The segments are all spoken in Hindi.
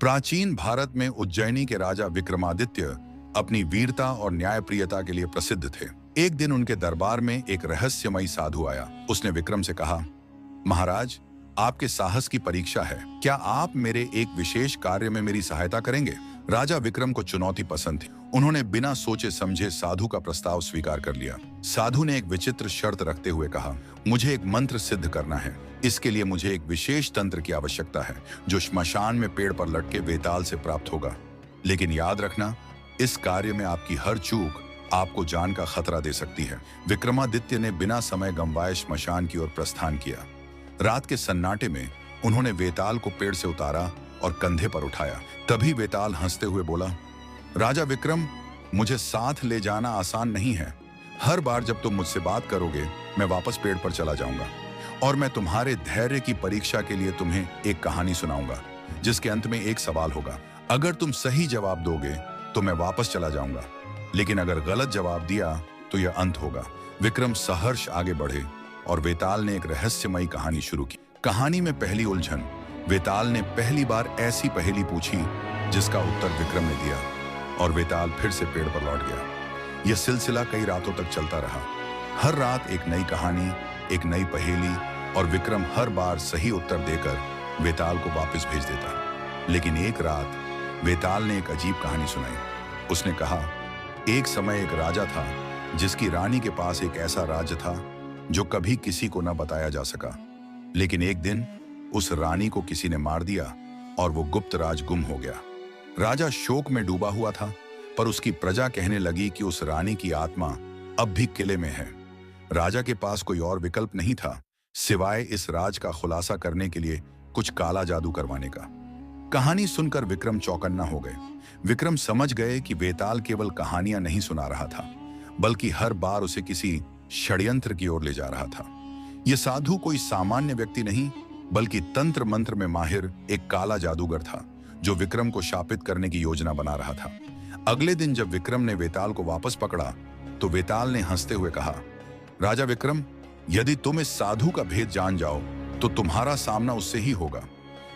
प्राचीन भारत में उज्जैनी के राजा विक्रमादित्य अपनी वीरता और न्यायप्रियता के लिए प्रसिद्ध थे। एक दिन उनके दरबार में एक रहस्यमयी साधु आया। उसने विक्रम से कहा, महाराज, आपके साहस की परीक्षा है। क्या आप मेरे एक विशेष कार्य में मेरी सहायता करेंगे? राजा विक्रम को चुनौती पसंद थी। उन्होंने बिना सोचे समझे साधु का प्रस्ताव स्वीकार कर लिया। साधु ने एक विचित्र शर्त रखते हुए कहा, मुझे एक मंत्र सिद्ध करना है। इसके लिए मुझे एक विशेष तंत्र की आवश्यकता है जो श्मशान में पेड़ पर लटके वेताल से प्राप्त होगा। लेकिन याद रखना, इस कार्य में आपकी हर चूक आपको जान का खतरा दे सकती है। विक्रमादित्य ने बिना समय गंवाए श्मशान की ओर प्रस्थान किया। रात के सन्नाटे में उन्होंने वेताल को पेड़ से उतारा और कंधे पर उठाया। तभी वेताल हंसते हुए बोला, राजा विक्रम, मुझे साथ ले जाना आसान नहीं है। हर बार जब तुम मुझसे बात करोगे, मैं वापस पेड़ पर चला जाऊंगा और मैं तुम्हारे धैर्य की परीक्षा के लिए तुम्हें एक कहानी सुनाऊंगा, जिसके अंत में एक सवाल होगा। अगर तुम सही जवाब दोगे तो मैं वापस चला जाऊंगा, लेकिन अगर गलत जवाब दिया तो यह अंत होगा। विक्रम सहर्ष आगे बढ़े और वेताल ने एक रहस्यमयी कहानी शुरू की। कहानी में पहली उलझन, वेताल ने पहली बार ऐसी पहेली पूछी जिसका उत्तर विक्रम ने दिया और वेताल फिर से पेड़ पर लौट गया। यह सिलसिला कई रातों तक चलता रहा। हर रात एक नई कहानी, एक नई पहेली, और विक्रम हर बार सही उत्तर देकर वेताल को वापस भेज देता। लेकिन एक रात वेताल ने एक अजीब कहानी सुनाई। उसने कहा, एक समय एक राजा था जिसकी रानी के पास एक ऐसा राज्य था जो कभी किसी को न बताया जा सका। लेकिन एक दिन उस रानी को किसी ने मार दिया और वो गुप्त राज गुम हो गया। राजा शोक में डूबा हुआ था, पर उसकी प्रजा कहने लगी कि उस रानी की आत्मा अब भी किले में है। राजा के पास कोई और विकल्प नहीं था सिवाय इस राज का खुलासा करने के लिए कुछ काला जादू करवाने का। कहानी सुनकर विक्रम चौकन्ना हो गए। विक्रम समझ गए कि वेताल केवल कहानियां नहीं सुना रहा था, बल्कि हर बार उसे किसी षड्यंत्र की ओर ले जा रहा था। यह साधु कोई सामान्य व्यक्ति नहीं, बल्कि तंत्र मंत्र में माहिर एक काला जादूगर था जो विक्रम को शापित करने की योजना बना रहा था। अगले दिन जब विक्रम ने वेताल को वापस पकड़ा तो वेताल ने हंसते हुए कहा, राजा विक्रम, यदि तुम इस साधु का भेद जान जाओ तो तुम्हारा सामना उससे ही होगा।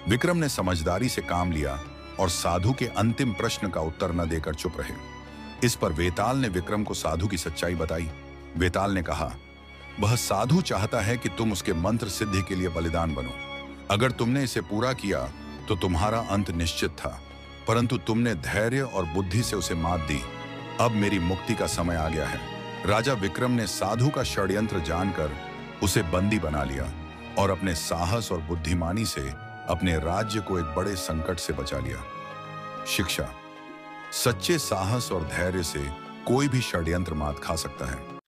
विक्रम ने समझदारी से काम लिया और साधु के अंतिम प्रश्न का उत्तर न देकर चुप रहे। इस पर वेताल ने विक्रम को साधु की सच्चाई बताई। वेताल ने कहा, वह साधु चाहता है कि तुम उसके मंत्र सिद्धि के लिए बलिदान बनो। अगर तुमने इसे पूरा किया तो तुम्हारा अंत निश्चित था, परंतु तुमने धैर्य और बुद्धि से उसे मात दी। अब मेरी मुक्ति का समय आ गया है। राजा विक्रम ने साधु का षड्यंत्र जानकर उसे बंदी बना लिया और अपने साहस और बुद्धिमानी से अपने राज्य को एक बड़े संकट से बचा लिया। शिक्षा, सच्चे साहस और धैर्य से कोई भी षड्यंत्र मात खा सकता है।